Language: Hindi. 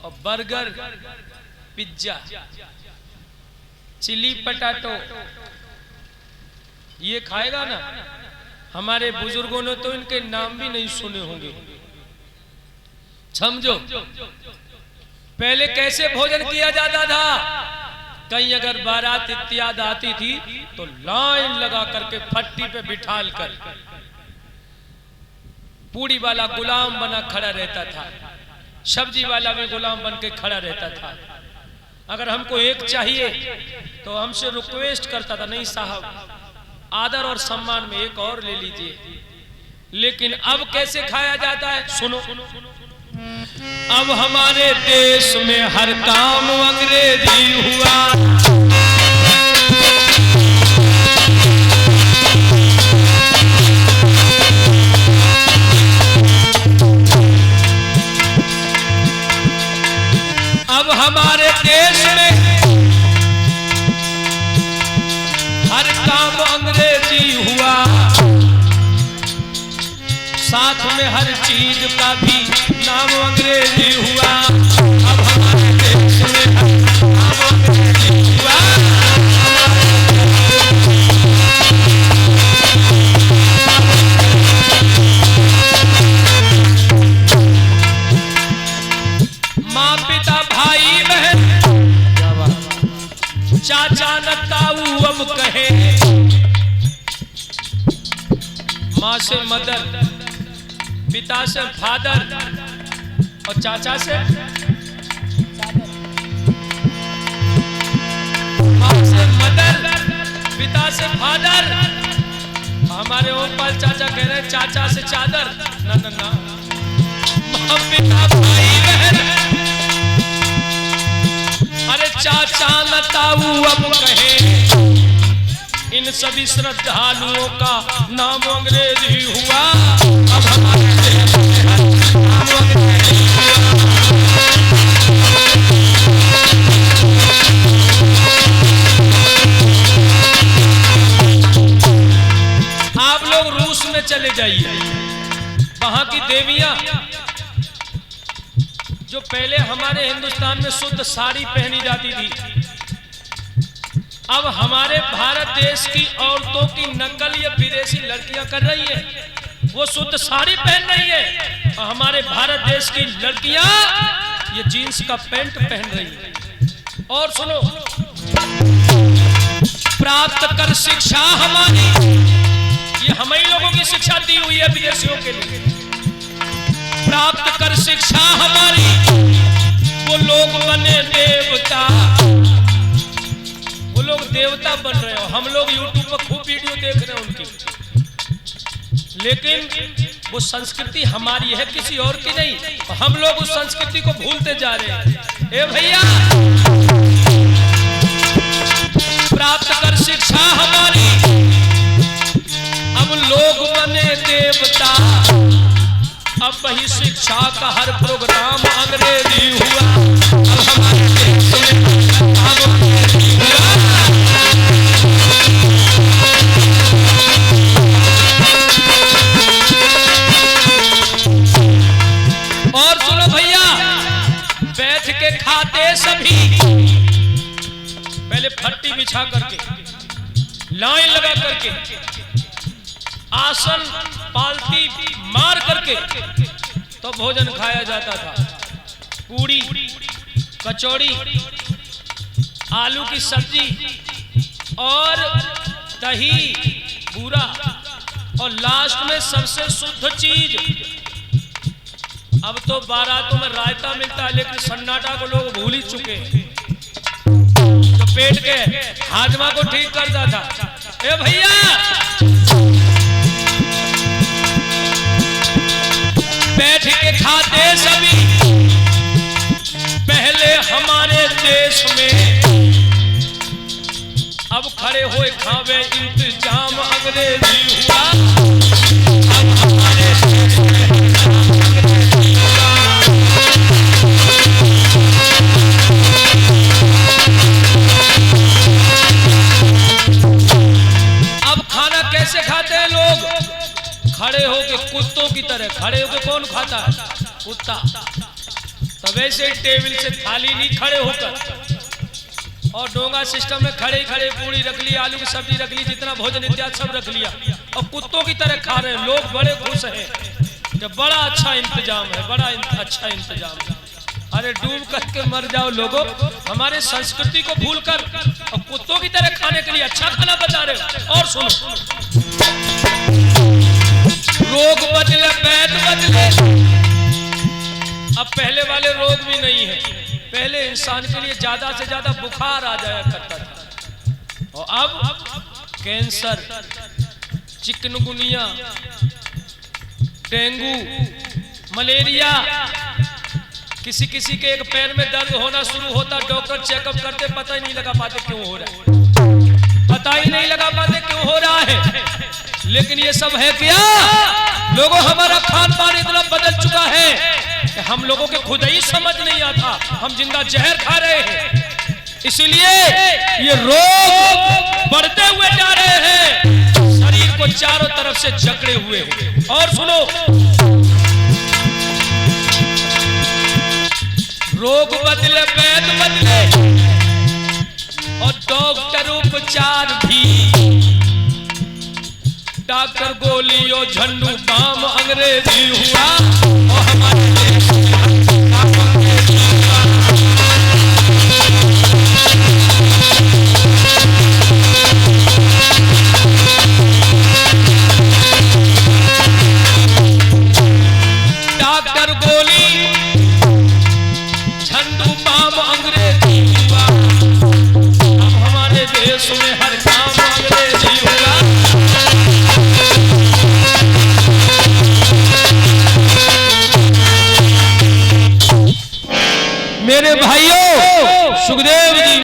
और बर्गर, पिज्जा, चिली पटाटो ये खाएगा ना, हमारे बुजुर्गों ने तो इनके नाम भी नहीं सुने होंगे। समझो पहले कैसे भोजन किया जाता था। कहीं अगर बारात इत्यादि आती थी तो लाइन लगा करके फट्टी पे बिठाल कर पूड़ी वाला गुलाम बना खड़ा रहता था, सब्जी वाला भी गुलाम बन के खड़ा रहता था। अगर हमको एक चाहिए तो हमसे रिक्वेस्ट करता था, नहीं साहब आदर और सम्मान में एक और ले लीजिए। लेकिन अब कैसे खाया जाता है सुनो। अब हमारे देश में हर काम अंग्रेजी हुआ। अब हमारे देश में हर काम अंग्रेजी हुआ, साथ में हर चीज का भी नाम अंग्रेजी हुआ। अब हमारे देश में हर काम अंग्रेजी हुआ। माँ पिता भाई बहन चाचा न ताऊ अब कहे, माँ से मदर, पिता से फादर और चाचा से माँ से मदर, पिता से फादर। हमारे ओमपाल चाचा कह रहे चाचा से चादर। ना ना ना, माँ पिता भाई बहन, अरे चाचा न ताऊ अब कहे। इन सभी श्रद्धालुओं का नाम अंग्रेजी हुआ। अब हमारे देश में हर नाम अंग्रेजी हुआ। आप लोग रूस में चले जाइए, वहां की देवियां जो पहले हमारे हिंदुस्तान में शुद्ध साड़ी पहनी जाती थी, अब हमारे भारत देश की औरतों की नकल ये विदेशी लड़कियां कर रही है। वो शुद्ध साड़ी पहन रही है और हमारे भारत देश की लड़कियां ये जीन्स का पैंट पहन रही है। और सुनो, प्राप्त कर शिक्षा हमारी, ये हम ही लोगों की शिक्षा दी हुई है विदेशियों के लिए। प्राप्त कर शिक्षा हमारी, वो लोग बने देवता। वो लोग देवता बन रहे हो, हम लोग यूट्यूब पर खूब वीडियो देख रहे हैं उनकी। लेकिन वो संस्कृति हमारी है, किसी और की नहीं। हम लोग उस संस्कृति को भूलते जा रहे हैं। ए भैया, प्राप्त कर शिक्षा हमारी, अब लोग बने देवता। अब वही शिक्षा का हर प्रोग्राम अंग्रेजी हुआ। अब हमारे देश में अंग्रेजी हुआ। और सुनो भैया, बैठ के खाते सभी, पहले फट्टी बिछा करके, लाइन लगा करके, आसन पालती मार करके तो भोजन खाया जाता था। पूड़ी, कचौड़ी, आलू की सब्जी और दही, बूरा, और लास्ट में सबसे शुद्ध चीज। अब तो बारातों में रायता मिलता है, लेकिन सन्नाटा को लोग भूल ही चुके हैं, जो पेट के हाजमा को ठीक करता था। ए भैया, बैठ के खाते सभी, पहले हमारे देश में, अब खड़े हुए खावे इंतजाम अंग्रेजी हुआ। अब हमारे देश में अंग्रेजी हुआ। अब खाना कैसे खाते हैं लोग? खड़े होके कुत्तों की तरह। खड़े होके कौन खाता है? कुत्ता। तब वैसे टेबल से थाली ली खड़े होकर और डोंगा सिस्टम में खड़े खड़े पूरी रख ली, आलू की सब्जी रख ली, जितना भोजन इत्यादि सब रख लिया और कुत्तों की तरह खा रहे हैं। लोग बड़े खुश हैं कि बड़ा अच्छा इंतजाम है, बड़ा अच्छा इंतजाम है। अरे डूब करके मर जाओ लोगों, हमारे संस्कृति को भूलकर और कुत्तों की तरह खाने के लिए अच्छा खाना बता रहे हो। और सुनो, रोग बदले वैद बदले। अब पहले वाले रोग भी नहीं है। पहले इंसान के लिए ज्यादा से ज्यादा बुखार आ जाया करता था और अब कैंसर, चिकनगुनिया, डेंगू, मलेरिया, किसी किसी के एक पैर में दर्द होना शुरू होता, डॉक्टर चेकअप करते पता ही नहीं लगा पाते क्यों हो रहा है, पता ही नहीं लगा पाते क्यों हो रहा है। लेकिन ये सब है क्या? लोगों, हमारा खान पान इतना बदल चुका है कि हम लोगों के खुद ही समझ नहीं आता, हम जिंदा जहर खा रहे हैं। इसीलिए ये रोग बढ़ते हुए जा रहे हैं, शरीर को चारों तरफ से जकड़े हुए हैं। और सुनो, रोग बदले वैद बदले और डॉक्टर उपचार भी। डॉक्टर गोलियों झंडू बाम अंग्रेजी हुआ और हमारे देश डॉक्टर गोली झंडू बाम अंग्रेजी हुआ। अब हमारे देश में हर काम अंग्रेजी हुआ। मेरे भाइयों, सुखदेव जी